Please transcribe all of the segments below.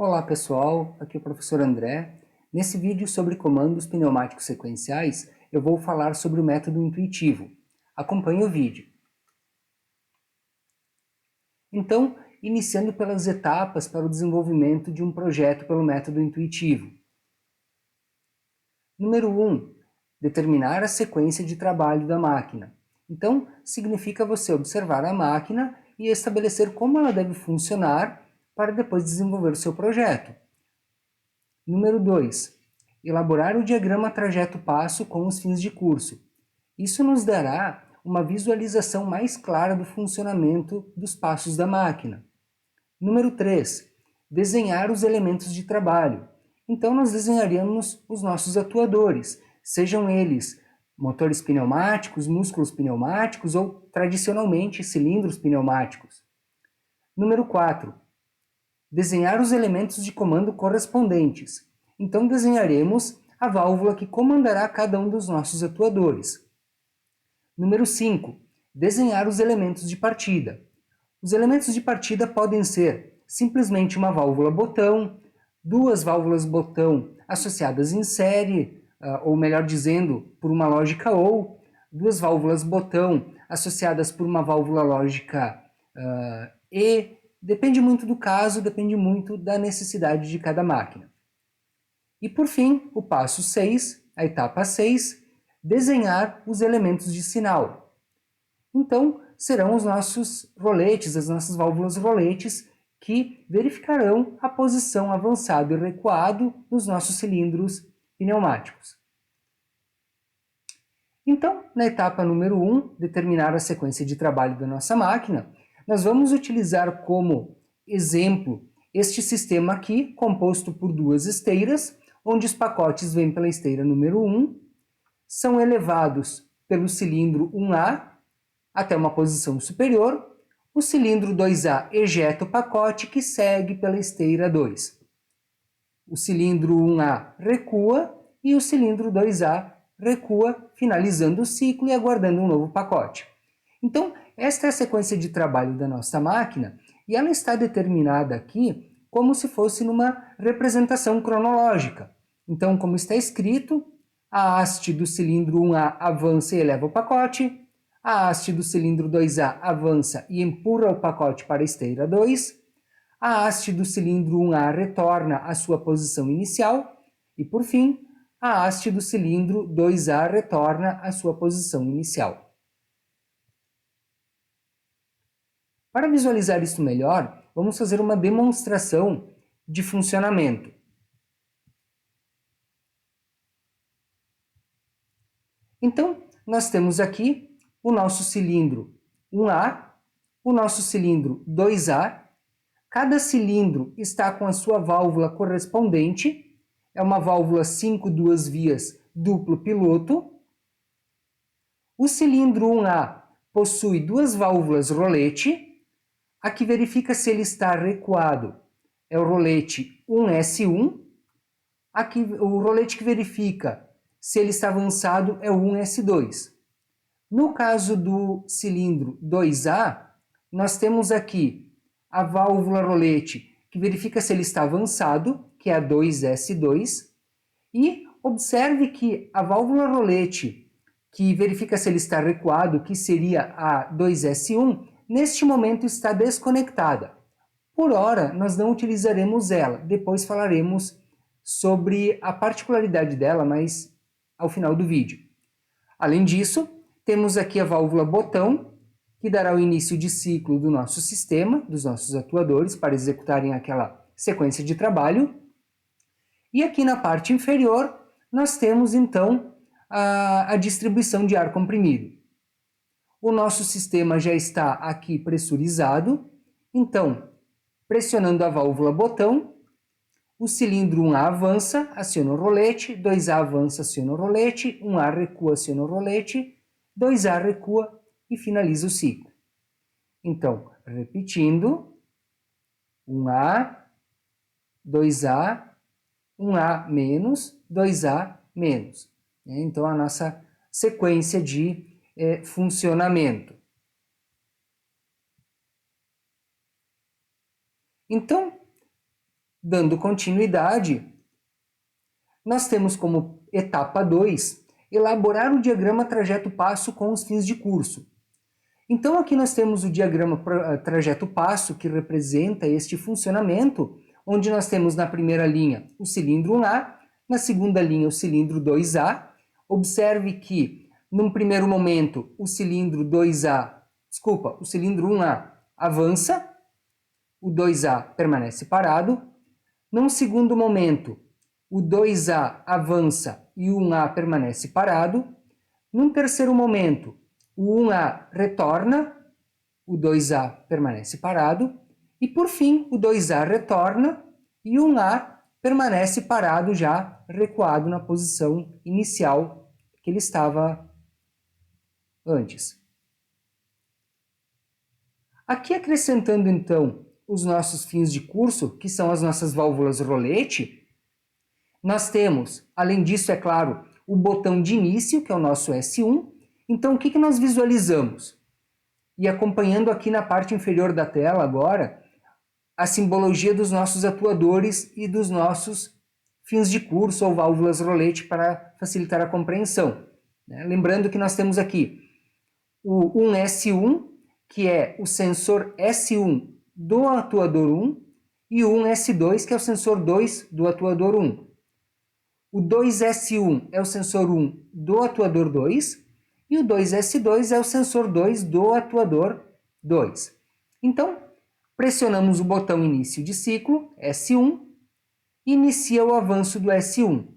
Olá pessoal, aqui é o professor André. Nesse vídeo sobre comandos pneumáticos sequenciais, eu vou falar sobre o método intuitivo. Acompanhe o vídeo. Então, iniciando pelas etapas para o desenvolvimento de um projeto pelo método intuitivo. Número 1. Determinar a sequência de trabalho da máquina. Então, significa você observar a máquina e estabelecer como ela deve funcionar para depois desenvolver o seu projeto. Número 2. Elaborar o diagrama trajeto-passo com os fins de curso. Isso nos dará uma visualização mais clara do funcionamento dos passos da máquina. Número 3. Desenhar os elementos de trabalho. Então, nós desenharemos os nossos atuadores, sejam eles motores pneumáticos, músculos pneumáticos ou, tradicionalmente, cilindros pneumáticos. Número 4. Desenhar os elementos de comando correspondentes. Então, desenharemos a válvula que comandará cada um dos nossos atuadores. Número 5. Desenhar os elementos de partida. Os elementos de partida podem ser simplesmente uma válvula botão, duas válvulas botão associadas em série, ou melhor dizendo, por uma lógica OU, duas válvulas botão associadas por uma válvula lógica E. Depende muito do caso, depende muito da necessidade de cada máquina. E por fim, o passo 6, a etapa 6, desenhar os elementos de sinal. Então, serão os nossos roletes, as nossas válvulas roletes, que verificarão a posição avançado e recuado dos nossos cilindros pneumáticos. Então, na etapa número 1, determinar a sequência de trabalho da nossa máquina, nós vamos utilizar como exemplo este sistema aqui, composto por duas esteiras, onde os pacotes vêm pela esteira número 1, são elevados pelo cilindro 1A até uma posição superior, o cilindro 2A ejeta o pacote que segue pela esteira 2. O cilindro 1A recua e o cilindro 2A recua, finalizando o ciclo e aguardando um novo pacote. Então, esta é a sequência de trabalho da nossa máquina e ela está determinada aqui como se fosse numa representação cronológica. Então, como está escrito, a haste do cilindro 1A avança e eleva o pacote, a haste do cilindro 2A avança e empurra o pacote para a esteira 2, a haste do cilindro 1A retorna à sua posição inicial e, por fim, a haste do cilindro 2A retorna à sua posição inicial. Para visualizar isso melhor, vamos fazer uma demonstração de funcionamento. Então, nós temos aqui o nosso cilindro 1A, o nosso cilindro 2A. Cada cilindro está com a sua válvula correspondente. É uma válvula 5 duas vias duplo piloto. O cilindro 1A possui duas válvulas rolete. A que verifica se ele está recuado é o rolete 1S1. O rolete que verifica se ele está avançado é o 1S2. No caso do cilindro 2A, nós temos aqui a válvula rolete que verifica se ele está avançado, que é a 2S2, e observe que a válvula rolete que verifica se ele está recuado, que seria a 2S1, neste momento está desconectada. Por hora, nós não utilizaremos ela, depois falaremos sobre a particularidade dela, mas ao final do vídeo. Além disso, temos aqui a válvula botão, que dará o início de ciclo do nosso sistema, dos nossos atuadores, para executarem aquela sequência de trabalho. E aqui na parte inferior, nós temos então a distribuição de ar comprimido. O nosso sistema já está aqui pressurizado, então, pressionando a válvula botão, o cilindro 1A avança, aciona o rolete, 2A avança, aciona o rolete, 1A recua, aciona o rolete, 2A recua e finaliza o ciclo. Então, repetindo, 1A, 2A, 1A menos, 2A menos. Então, a nossa sequência de funcionamento. Então, dando continuidade, nós temos como etapa 2 elaborar o diagrama trajeto-passo com os fins de curso. Então aqui nós temos o diagrama trajeto-passo que representa este funcionamento, onde nós temos na primeira linha o cilindro 1A, na segunda linha o cilindro 2A. Observe que num primeiro momento o cilindro 1A avança, o 2A permanece parado. Num segundo momento, o 2A avança e o 1A permanece parado. Num terceiro momento, o 1A retorna, o 2A permanece parado. E por fim, o 2A retorna e o 1A permanece parado já recuado na posição inicial que ele estava antes. Aqui acrescentando então os nossos fins de curso, que são as nossas válvulas rolete, nós temos, além disso, é claro, o botão de início, que é o nosso S1. Então, o que nós visualizamos? E acompanhando aqui na parte inferior da tela agora, a simbologia dos nossos atuadores e dos nossos fins de curso ou válvulas rolete para facilitar a compreensão. Lembrando que nós temos aqui o 1S1, que é o sensor S1 do atuador 1, e o 1S2, que é o sensor 2 do atuador 1. O 2S1 é o sensor 1 do atuador 2, e o 2S2 é o sensor 2 do atuador 2. Então, pressionamos o botão início de ciclo, S1, e inicia o avanço do S1.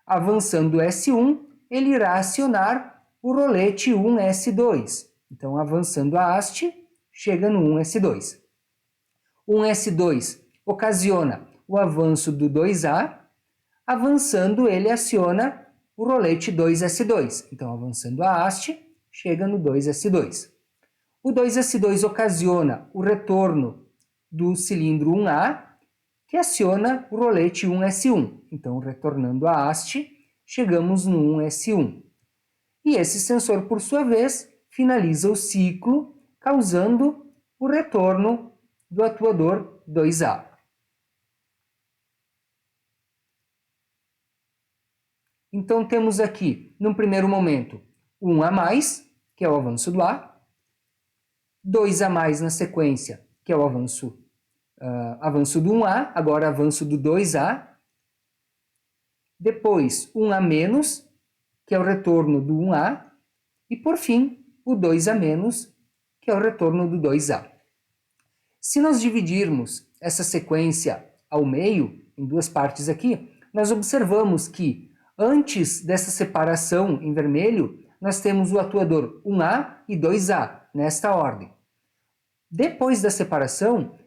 Avançando o S1, ele irá acionar o rolete 1S2. Então, avançando a haste, chega no 1S2. O 1S2 ocasiona o avanço do 2A, avançando ele aciona o rolete 2S2. Então, avançando a haste, chega no 2S2. O 2S2 ocasiona o retorno do cilindro 1A, que aciona o rolete 1S1. Então, retornando a haste, chegamos no 1S1. E esse sensor, por sua vez, finaliza o ciclo, causando o retorno do atuador 2A. Então, temos aqui, num primeiro momento, 1A+, que é o avanço do A, 2A+, na sequência, que é o avanço do 1A, agora avanço do 2A, depois 1A-, que é o retorno do 1A, e por fim, o 2A-, que é o retorno do 2A. Se nós dividirmos essa sequência ao meio, em duas partes aqui, nós observamos que antes dessa separação em vermelho, nós temos o atuador 1A e 2A, nesta ordem. Depois da separação,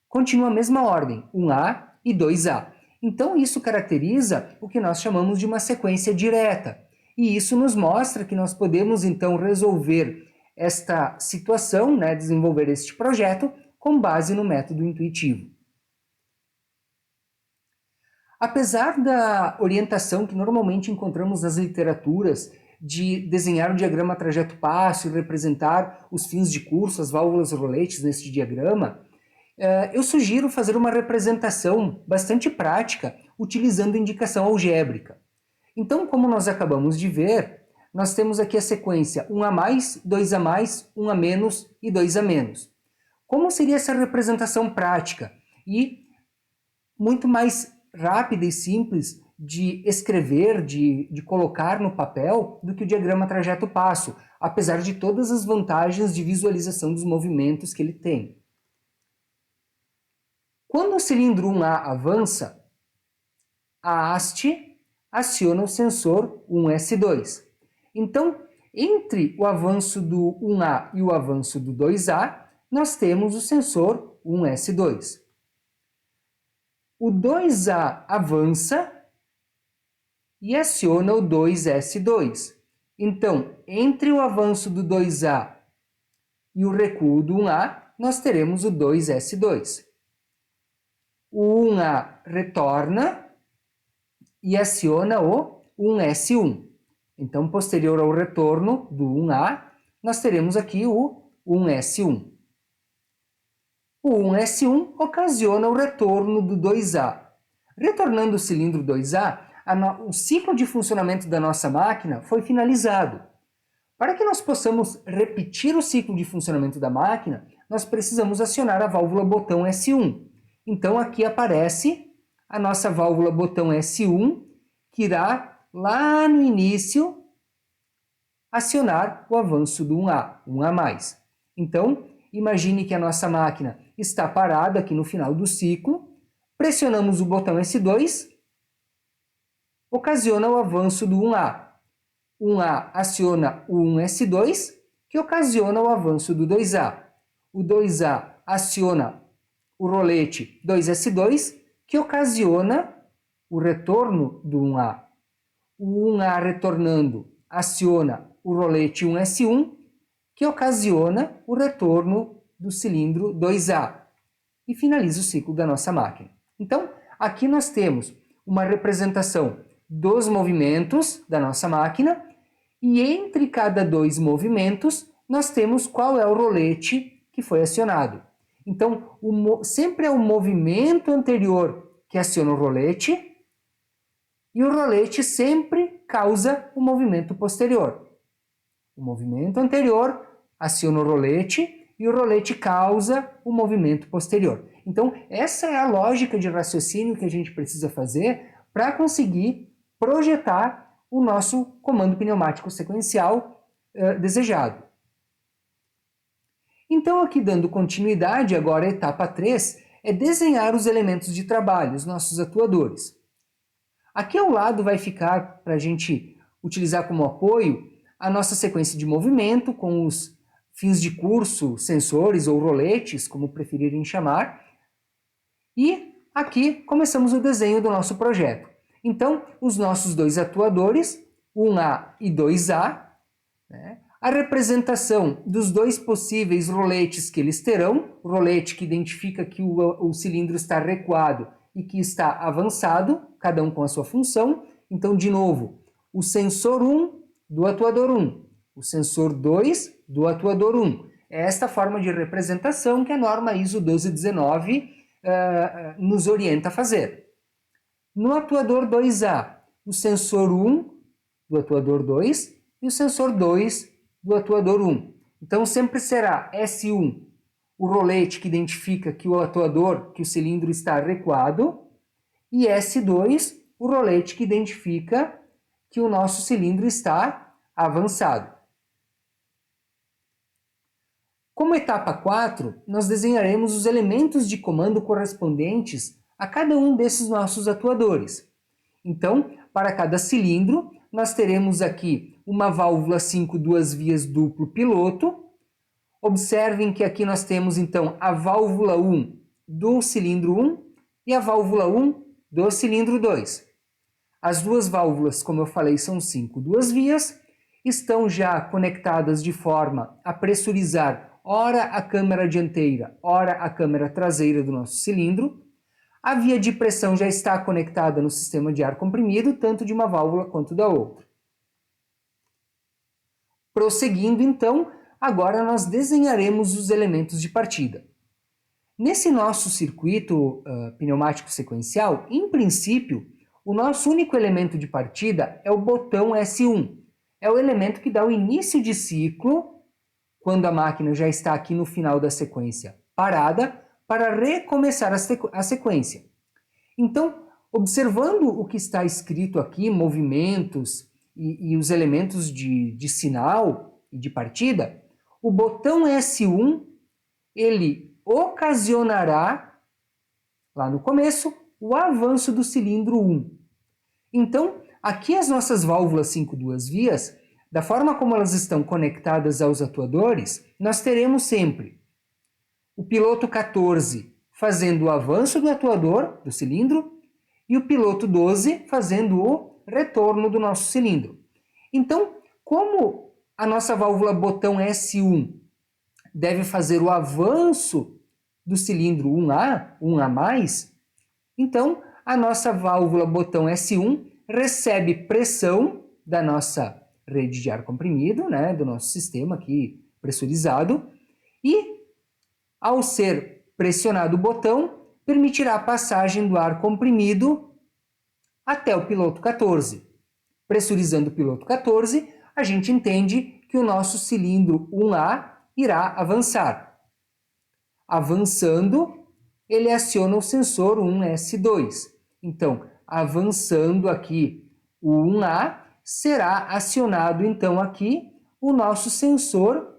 continua a mesma ordem, 1A e 2A. Então, isso caracteriza o que nós chamamos de uma sequência direta. E isso nos mostra que nós podemos, então, resolver esta situação, desenvolver este projeto, com base no método intuitivo. Apesar da orientação que normalmente encontramos nas literaturas de desenhar o diagrama trajeto-passo e representar os fins de curso, as válvulas roletes neste diagrama, eu sugiro fazer uma representação bastante prática utilizando indicação algébrica. Então, como nós acabamos de ver, nós temos aqui a sequência 1A+, 2A+, 1A- e 2A-. Como seria essa representação prática? E muito mais rápida e simples de escrever, de colocar no papel, do que o diagrama trajeto-passo, apesar de todas as vantagens de visualização dos movimentos que ele tem. Quando o cilindro 1A avança, a haste aciona o sensor 1S2. Então, entre o avanço do 1A e o avanço do 2A, nós temos o sensor 1S2. O 2A avança e aciona o 2S2. Então, entre o avanço do 2A e o recuo do 1A, nós teremos o 2S2. O 1A retorna e aciona o 1S1. Então, posterior ao retorno do 1A, nós teremos aqui o 1S1. O 1S1 ocasiona o retorno do 2A. Retornando o cilindro 2A, o ciclo de funcionamento da nossa máquina foi finalizado. Para que nós possamos repetir o ciclo de funcionamento da máquina, nós precisamos acionar a válvula botão S1. Então aqui aparece a nossa válvula botão S1, que irá lá no início acionar o avanço do 1A, 1A+. Então, imagine que a nossa máquina está parada aqui no final do ciclo, pressionamos o botão S2, ocasiona o avanço do 1A. 1A aciona o 1S2, que ocasiona o avanço do 2A. O 2A aciona o rolete 2S2, que ocasiona o retorno do 1A. O 1A retornando aciona o rolete 1S1, que ocasiona o retorno do cilindro 2A e finaliza o ciclo da nossa máquina. Então, aqui nós temos uma representação dos movimentos da nossa máquina e entre cada dois movimentos nós temos qual é o rolete que foi acionado. Então, sempre é o movimento anterior que aciona o rolete e o rolete sempre causa o movimento posterior. O movimento anterior aciona o rolete e o rolete causa o movimento posterior. Então, essa é a lógica de raciocínio que a gente precisa fazer para conseguir projetar o nosso comando pneumático sequencial desejado. Então, aqui dando continuidade, agora a etapa 3 é desenhar os elementos de trabalho, os nossos atuadores. Aqui ao lado vai ficar, para a gente utilizar como apoio, a nossa sequência de movimento com os fins de curso, sensores ou roletes, como preferirem chamar. E aqui começamos o desenho do nosso projeto. Então, os nossos dois atuadores, 1A e 2A, né? A representação dos dois possíveis roletes que eles terão, o rolete que identifica que o cilindro está recuado e que está avançado, cada um com a sua função. Então, de novo, o sensor 1 do atuador 1, o sensor 2 do atuador 1. É esta forma de representação que a norma ISO 1219 nos orienta a fazer. No atuador 2A, o sensor 1 do atuador 2 e o sensor 2 do atuador 1. Então sempre será S1 o rolete que identifica que o atuador, que o cilindro está recuado, e S2 o rolete que identifica que o nosso cilindro está avançado. Como etapa 4, nós desenharemos os elementos de comando correspondentes a cada um desses nossos atuadores. Então, para cada cilindro, nós teremos aqui uma válvula 5 duas vias duplo piloto. Observem que aqui nós temos então a válvula 1 do cilindro 1 e a válvula 1 do cilindro 2. As duas válvulas, como eu falei, são 5 duas vias, estão já conectadas de forma a pressurizar ora a câmara dianteira, ora a câmara traseira do nosso cilindro. A via de pressão já está conectada no sistema de ar comprimido, tanto de uma válvula quanto da outra. Prosseguindo, então, agora nós desenharemos os elementos de partida. Nesse nosso circuito pneumático sequencial, em princípio, o nosso único elemento de partida é o botão S1. É o elemento que dá o início de ciclo, quando a máquina já está aqui no final da sequência parada, para recomeçar a sequência. Então, observando o que está escrito aqui, movimentos e os elementos de sinal e de partida, o botão S1, ele ocasionará, lá no começo, o avanço do cilindro 1. Então, aqui as nossas válvulas 5 duas vias, da forma como elas estão conectadas aos atuadores, nós teremos sempre o piloto 14 fazendo o avanço do atuador, do cilindro, e o piloto 12 fazendo o retorno do nosso cilindro. Então, como a nossa válvula botão S1 deve fazer o avanço do cilindro 1A, 1A+, então a nossa válvula botão S1 recebe pressão da nossa rede de ar comprimido, né, do nosso sistema aqui pressurizado, e ao ser Pressionado o botão, permitirá a passagem do ar comprimido até o piloto 14. Pressurizando o piloto 14, a gente entende que o nosso cilindro 1A irá avançar. Avançando, ele aciona o sensor 1S2. Então, avançando aqui o 1A, será acionado então aqui o nosso sensor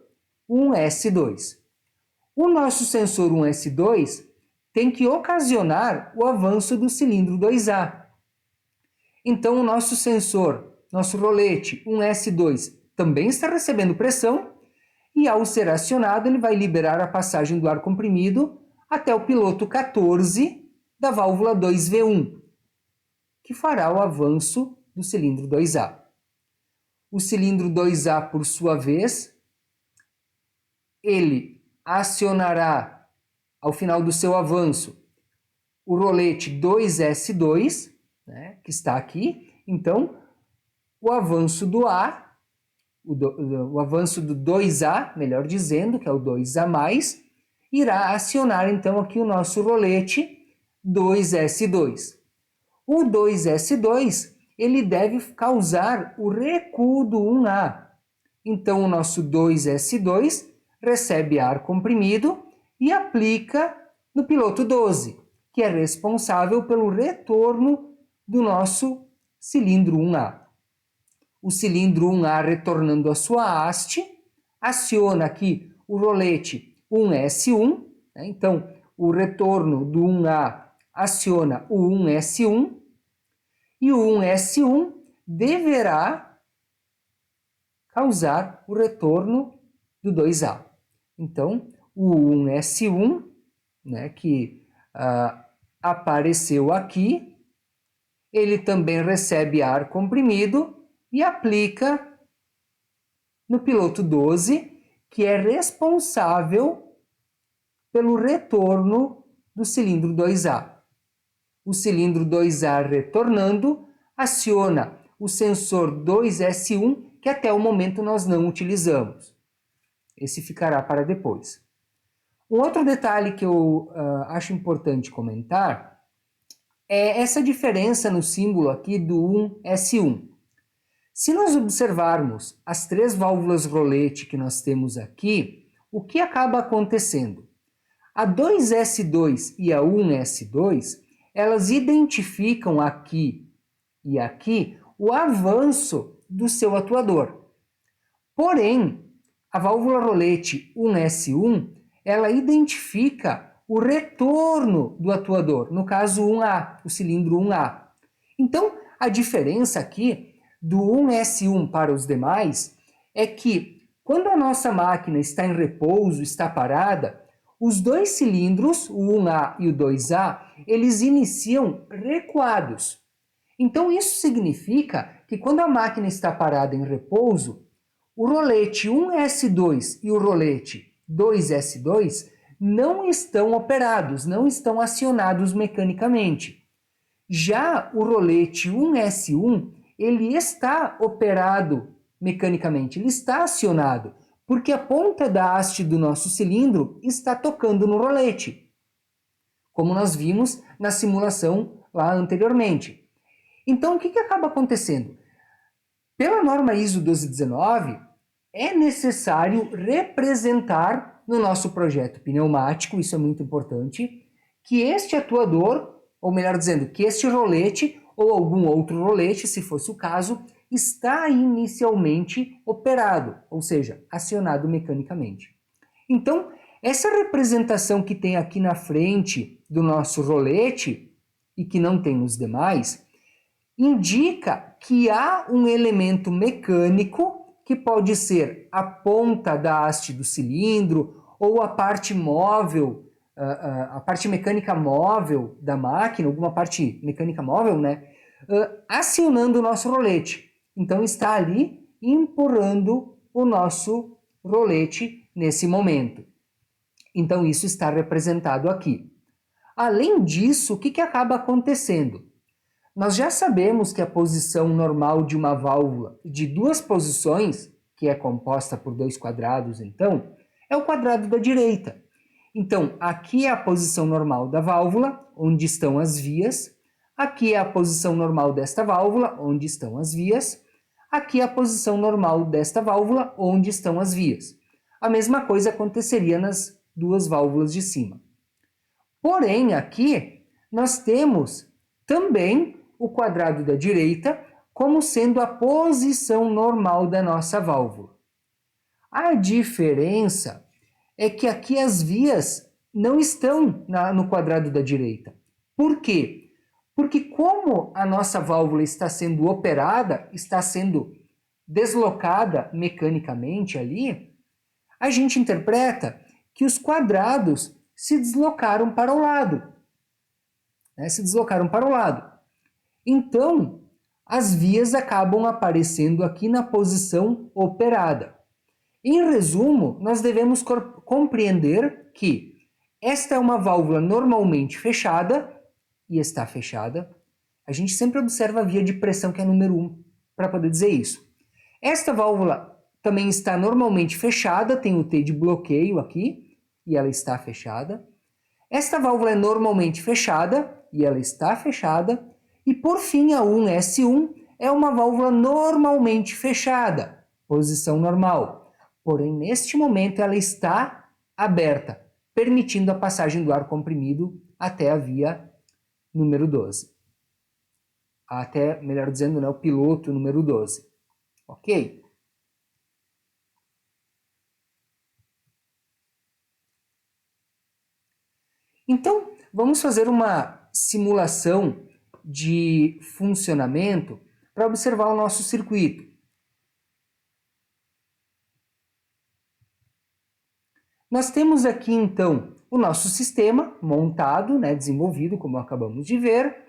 1S2. O nosso sensor 1S2 tem que ocasionar o avanço do cilindro 2A. Então, o nosso sensor, nosso rolete 1S2, também está recebendo pressão e, ao ser acionado, ele vai liberar a passagem do ar comprimido até o piloto 14 da válvula 2V1, que fará o avanço do cilindro 2A. O cilindro 2A, por sua vez, ele acionará, ao final do seu avanço, o rolete 2S2, né, que está aqui. Então, o avanço do A, o avanço do 2A, melhor dizendo, que é o 2A+, irá acionar então aqui o nosso rolete 2S2. O 2S2, ele deve causar o recuo do 1A. Então, o nosso 2S2 recebe ar comprimido e aplica no piloto 12, que é responsável pelo retorno do nosso cilindro 1A. O cilindro 1A, retornando à sua haste, aciona aqui o rolete 1S1, né? Então, o retorno do 1A aciona o 1S1, e o 1S1 deverá causar o retorno do 2A. Então, o 1S1, né, que apareceu aqui, ele também recebe ar comprimido e aplica no piloto 12, que é responsável pelo retorno do cilindro 2A. O cilindro 2A retornando aciona o sensor 2S1, que até o momento nós não utilizamos. Esse ficará para depois. Um outro detalhe que eu acho importante comentar é essa diferença no símbolo aqui do 1S1. Se nós observarmos as três válvulas rolete que nós temos aqui, o que acaba acontecendo? A 2S2 e a 1S2, elas identificam aqui e aqui o avanço do seu atuador. Porém, a válvula rolete 1S1, ela identifica o retorno do atuador, no caso 1A, o cilindro 1A. Então, a diferença aqui do 1S1 para os demais é que, quando a nossa máquina está em repouso, está parada, os dois cilindros, o 1A e o 2A, eles iniciam recuados. Então, isso significa que quando a máquina está parada em repouso, o rolete 1S2 e o rolete 2S2 não estão operados, não estão acionados mecanicamente. Já o rolete 1S1, ele está operado mecanicamente, ele está acionado, porque a ponta da haste do nosso cilindro está tocando no rolete, como nós vimos na simulação lá anteriormente. Então, o que acaba acontecendo? Pela norma ISO 1219, é necessário representar no nosso projeto pneumático, isso é muito importante, que este atuador, ou melhor dizendo, que este rolete ou algum outro rolete, se fosse o caso, está inicialmente operado, ou seja, acionado mecanicamente. Então, essa representação que tem aqui na frente do nosso rolete, e que não tem nos demais, indica que há um elemento mecânico, que pode ser a ponta da haste do cilindro, ou a parte móvel, a parte mecânica móvel da máquina, alguma parte mecânica móvel, né? Acionando o nosso rolete. Então está ali empurrando o nosso rolete nesse momento. Então isso está representado aqui. Além disso, o que acaba acontecendo? Nós já sabemos que a posição normal de uma válvula de duas posições, que é composta por dois quadrados, então, é o quadrado da direita. Então, aqui é a posição normal da válvula, onde estão as vias. Aqui é a posição normal desta válvula, onde estão as vias. Aqui é a posição normal desta válvula, onde estão as vias. A mesma coisa aconteceria nas duas válvulas de cima. Porém, aqui nós temos também o quadrado da direita como sendo a posição normal da nossa válvula. A diferença é que aqui as vias não estão no quadrado da direita. Por quê? Porque como a nossa válvula está sendo operada, está sendo deslocada mecanicamente ali, a gente interpreta que os quadrados se deslocaram para o lado. Se deslocaram para o lado. Então, as vias acabam aparecendo aqui na posição operada. Em resumo, nós devemos compreender que esta é uma válvula normalmente fechada, e está fechada. A gente sempre observa a via de pressão, que é número 1, para poder dizer isso. Esta válvula também está normalmente fechada, tem o T de bloqueio aqui, e ela está fechada. Esta válvula é normalmente fechada, e ela está fechada. E por fim, a 1S1 é uma válvula normalmente fechada, posição normal. Porém, neste momento, ela está aberta, permitindo a passagem do ar comprimido até a via número 12. Até, melhor dizendo, o piloto número 12. Ok? Então, vamos fazer uma simulação de funcionamento para observar o nosso circuito. Nós temos aqui, então, o nosso sistema montado, desenvolvido, como acabamos de ver.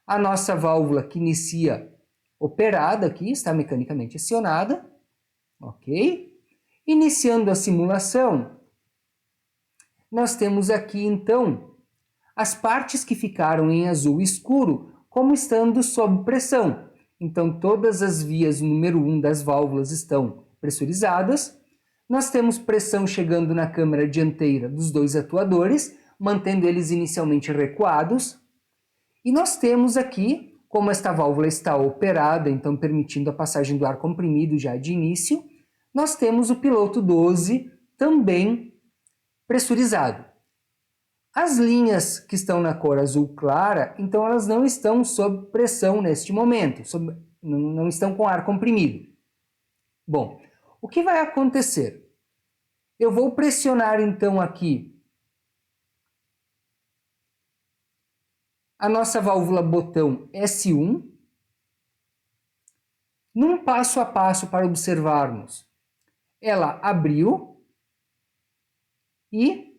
A nossa válvula que inicia operada aqui, está mecanicamente acionada. Ok? Iniciando a simulação, nós temos aqui, então, as partes que ficaram em azul escuro como estando sob pressão. Então, todas as vias número 1 das válvulas estão pressurizadas. Nós temos pressão chegando na câmara dianteira dos dois atuadores, mantendo eles inicialmente recuados. E nós temos aqui, como esta válvula está operada, então permitindo a passagem do ar comprimido já de início, nós temos o piloto 12 também pressurizado. As linhas que estão na cor azul clara, então elas não estão sob pressão neste momento, não estão com ar comprimido. Bom, o que vai acontecer? Eu vou pressionar então aqui a nossa válvula botão S1, num passo a passo para observarmos. Ela abriu e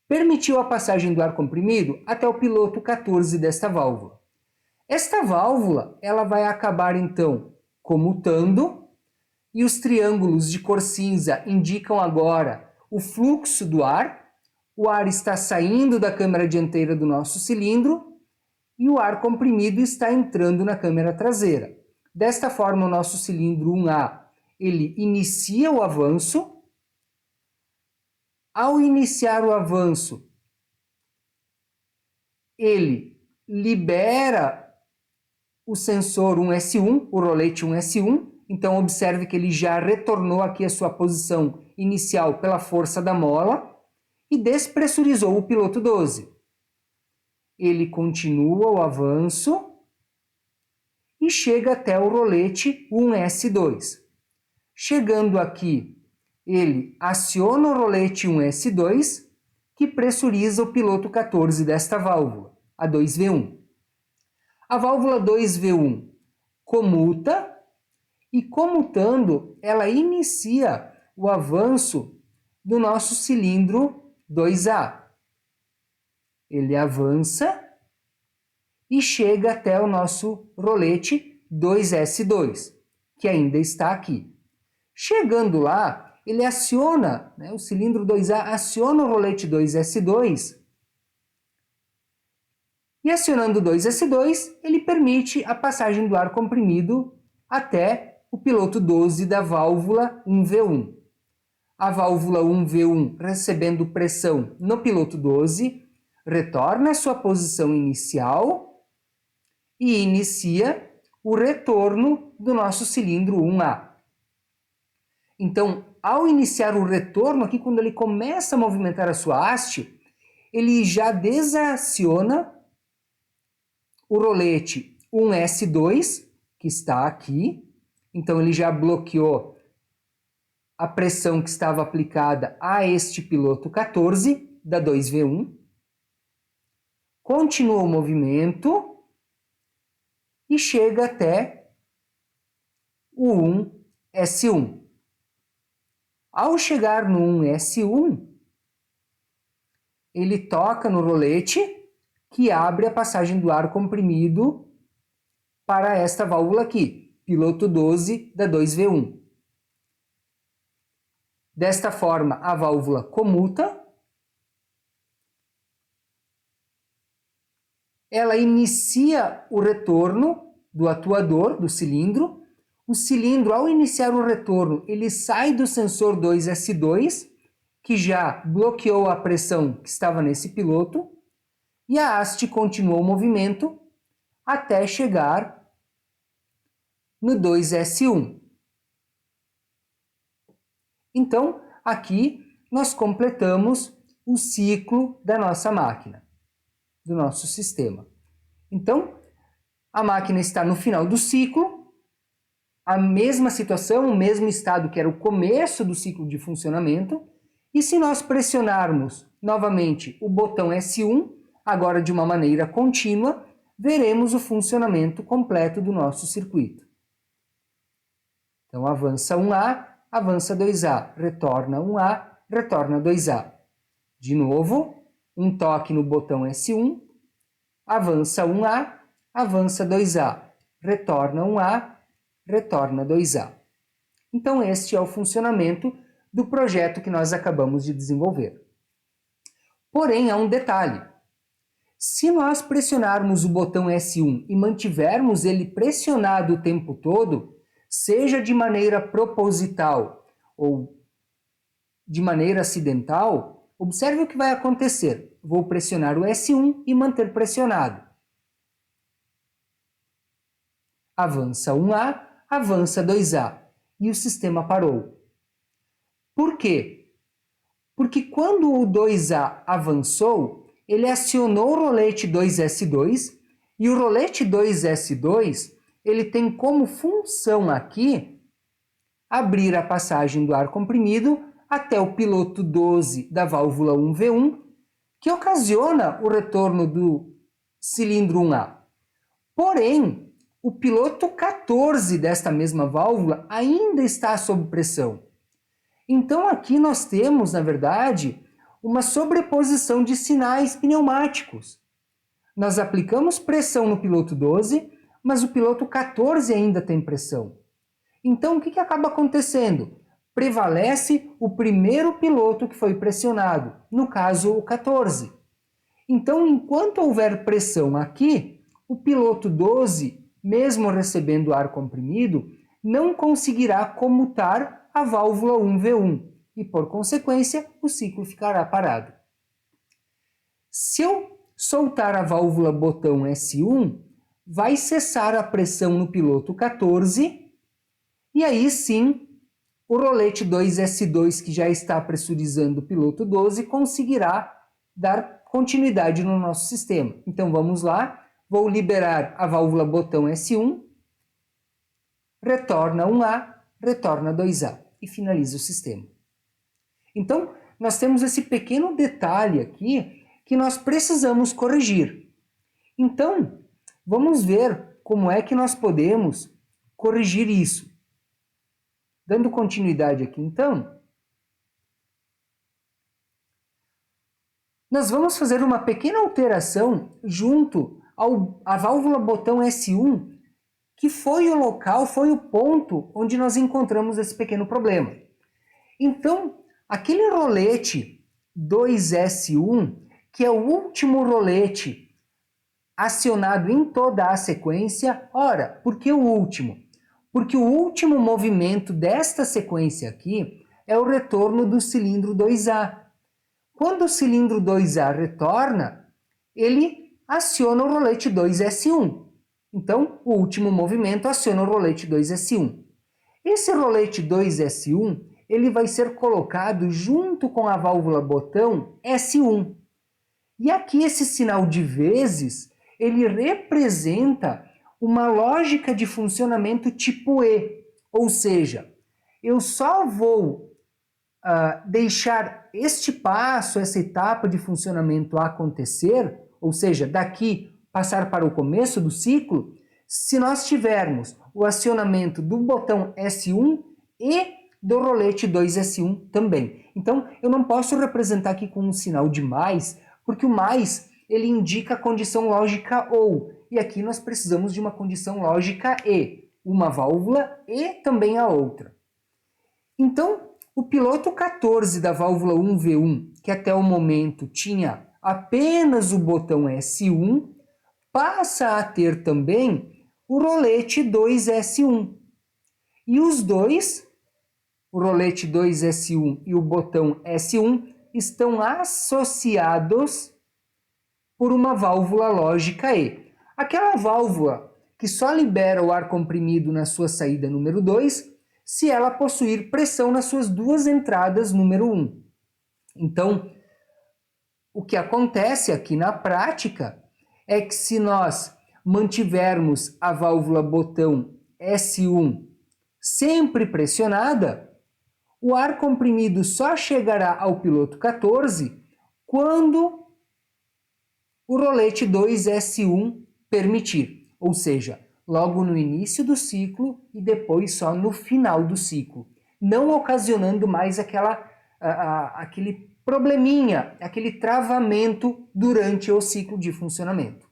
permitiu a passagem do ar comprimido até o piloto 14 desta válvula. Esta válvula ela vai acabar então comutando, e os triângulos de cor cinza indicam agora o fluxo do ar. O ar está saindo da câmara dianteira do nosso cilindro e o ar comprimido está entrando na câmara traseira. Desta forma, o nosso cilindro 1A ele inicia o avanço. Ao iniciar o avanço, ele libera o sensor 1S1, o rolete 1S1. Então, observe que ele já retornou aqui à sua posição inicial pela força da mola e despressurizou o piloto 12. Ele continua o avanço e chega até o rolete 1S2. Chegando aqui, ele aciona o rolete 1S2, que pressuriza o piloto 14 desta válvula, a 2V1. A válvula 2V1 comuta, e comutando, ela inicia o avanço do nosso cilindro 2A. Ele avança e chega até o nosso rolete 2S2, que ainda está aqui. Chegando lá, ele aciona, o cilindro 2A aciona o rolete 2S2, e acionando o 2S2, ele permite a passagem do ar comprimido até o piloto 12 da válvula 1V1. a válvula 1V1 recebendo pressão no piloto 12, retorna à sua posição inicial e inicia o retorno do nosso cilindro 1A. Então, ao iniciar o retorno aqui, quando ele começa a movimentar a sua haste, ele já desaciona o rolete 1S2, que está aqui. Então, ele já bloqueou a pressão que estava aplicada a este piloto 14 da 2V1. Continua o movimento e chega até o 1S1. Ao chegar no 1S1, ele toca no rolete que abre a passagem do ar comprimido para esta válvula aqui, piloto 12 da 2V1. Desta forma, a válvula comuta, ela inicia o retorno do atuador, do cilindro. O cilindro, ao iniciar o retorno, ele sai do sensor 2S2, que já bloqueou a pressão que estava nesse piloto, e a haste continua o movimento até chegar no 2S1. Então, aqui nós completamos o ciclo da nossa máquina, do nosso sistema. Então, a máquina está no final do ciclo, a mesma situação, o mesmo estado que era o começo do ciclo de funcionamento, e se nós pressionarmos novamente o botão S1, agora de uma maneira contínua, veremos o funcionamento completo do nosso circuito. Então, avança 1A, avança 2A, retorna 1A, retorna 2A. De novo, um toque no botão S1, avança 1A, avança 2A, retorna 1A, retorna 2A. Então, este é o funcionamento do projeto que nós acabamos de desenvolver. Porém, há um detalhe. Se nós pressionarmos o botão S1 e mantivermos ele pressionado o tempo todo, seja de maneira proposital ou de maneira acidental, observe o que vai acontecer. Vou pressionar o S1 e manter pressionado. Avança 1A, avança 2A e o sistema parou. Por quê? Porque quando o 2A avançou, ele acionou o rolete 2S2 e o rolete 2S2 ele tem como função aqui abrir a passagem do ar comprimido até o piloto 12 da válvula 1V1, que ocasiona o retorno do cilindro 1A. Porém, o piloto 14 desta mesma válvula ainda está sob pressão. Então aqui nós temos, na verdade, uma sobreposição de sinais pneumáticos. Nós aplicamos pressão no piloto 12, mas o piloto 14 ainda tem pressão. Então o que acaba acontecendo? Prevalece o primeiro piloto que foi pressionado, no caso o 14. Então, enquanto houver pressão aqui, o piloto 12, mesmo recebendo ar comprimido, não conseguirá comutar a válvula 1V1 e, por consequência, o ciclo ficará parado. Se eu soltar a válvula botão S1, vai cessar a pressão no piloto 14 e aí sim o rolete 2S2, que já está pressurizando o piloto 12, conseguirá dar continuidade no nosso sistema. Então vamos lá, vou liberar a válvula botão S1, retorna 1A, retorna 2A e finaliza o sistema. Então, nós temos esse pequeno detalhe aqui que nós precisamos corrigir. Então, vamos ver como é que nós podemos corrigir isso. Dando continuidade aqui, então, nós vamos fazer uma pequena alteração junto à válvula botão S1, que foi o local, foi o ponto onde nós encontramos esse pequeno problema. Então, aquele rolete 2S1, que é o último rolete acionado em toda a sequência, ora, por que o último? Porque o último movimento desta sequência aqui é o retorno do cilindro 2A. Quando o cilindro 2A retorna, ele aciona o rolete 2S1. Então, o último movimento aciona o rolete 2S1. Esse rolete 2S1, ele vai ser colocado junto com a válvula botão S1. E aqui esse sinal de vezes, ele representa uma lógica de funcionamento tipo E. Ou seja, eu só vou deixar este passo, essa etapa de funcionamento acontecer, ou seja, daqui passar para o começo do ciclo, se nós tivermos o acionamento do botão S1 e do rolete 2S1 também. Então, eu não posso representar aqui com um sinal de mais, porque o mais ele indica a condição lógica OU, e aqui nós precisamos de uma condição lógica E, uma válvula e também a outra. Então, o piloto 14 da válvula 1V1, que até o momento tinha apenas o botão S1, passa a ter também o rolete 2S1. E os dois, o rolete 2S1 e o botão S1, estão associados por uma válvula lógica E. Aquela válvula que só libera o ar comprimido na sua saída número 2, se ela possuir pressão nas suas duas entradas número 1. Então, o que acontece aqui na prática é que se nós mantivermos a válvula botão S1 sempre pressionada, o ar comprimido só chegará ao piloto 14 quando o rolete 2S1 permitir, ou seja, logo no início do ciclo e depois só no final do ciclo, não ocasionando mais aquele probleminha, aquele travamento durante o ciclo de funcionamento.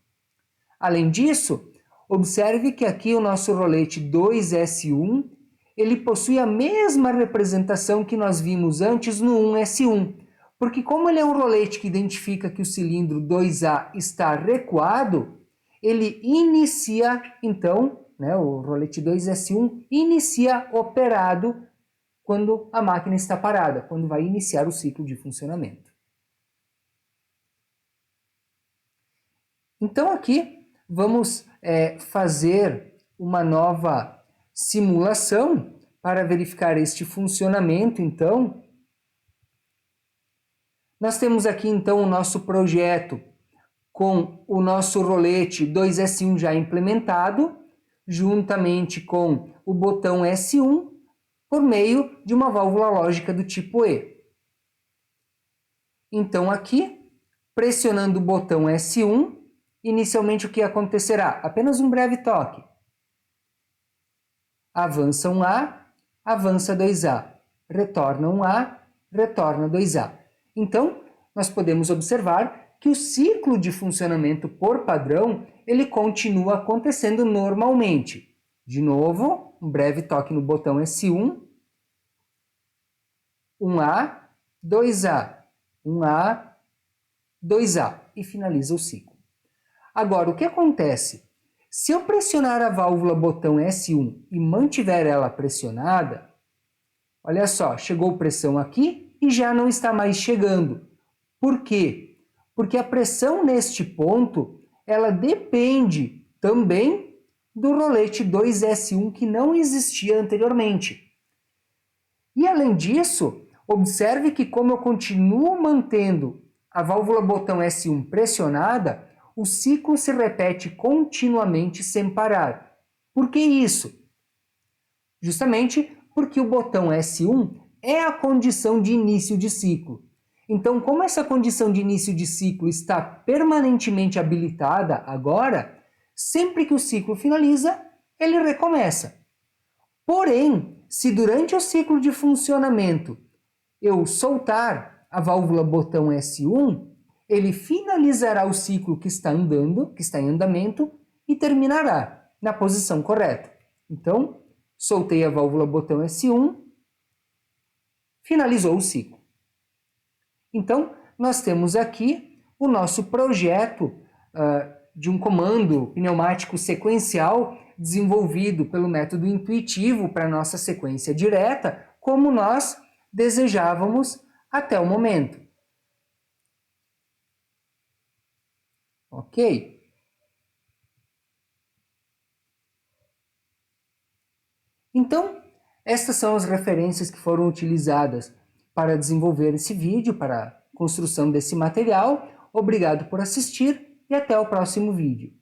Além disso, observe que aqui o nosso rolete 2S1, ele possui a mesma representação que nós vimos antes no 1S1, porque como ele é um rolete que identifica que o cilindro 2A está recuado, ele inicia, então, o rolete 2S1 inicia operado quando a máquina está parada, quando vai iniciar o ciclo de funcionamento. Então aqui vamos fazer uma nova simulação para verificar este funcionamento, então. Nós temos aqui, então, o nosso projeto com o nosso rolete 2S1 já implementado, juntamente com o botão S1, por meio de uma válvula lógica do tipo E. Então aqui, pressionando o botão S1, inicialmente o que acontecerá? Apenas um breve toque. Avança 1A, avança 2A. Retorna 1A, retorna 2A. Então, nós podemos observar que o ciclo de funcionamento por padrão, ele continua acontecendo normalmente. De novo, um breve toque no botão S1, 1A, 2A, 1A, 2A e finaliza o ciclo. Agora, o que acontece? Se eu pressionar a válvula botão S1 e mantiver ela pressionada, olha só, chegou pressão aqui e já não está mais chegando. Por quê? Porque a pressão neste ponto, ela depende também do rolete 2S1 que não existia anteriormente. E além disso, observe que como eu continuo mantendo a válvula botão S1 pressionada, o ciclo se repete continuamente sem parar. Por que isso? Justamente porque o botão S1 é a condição de início de ciclo. Então, como essa condição de início de ciclo está permanentemente habilitada agora, sempre que o ciclo finaliza, ele recomeça. Porém, se durante o ciclo de funcionamento eu soltar a válvula botão S1, ele finalizará o ciclo que está andando, que está em andamento, e terminará na posição correta. Então, soltei a válvula botão S1, finalizou o ciclo. Então, nós temos aqui o nosso projeto de um comando pneumático sequencial desenvolvido pelo método intuitivo para a nossa sequência direta, como nós desejávamos até o momento. Ok? Então, estas são as referências que foram utilizadas para desenvolver esse vídeo, para a construção desse material. Obrigado por assistir e até o próximo vídeo.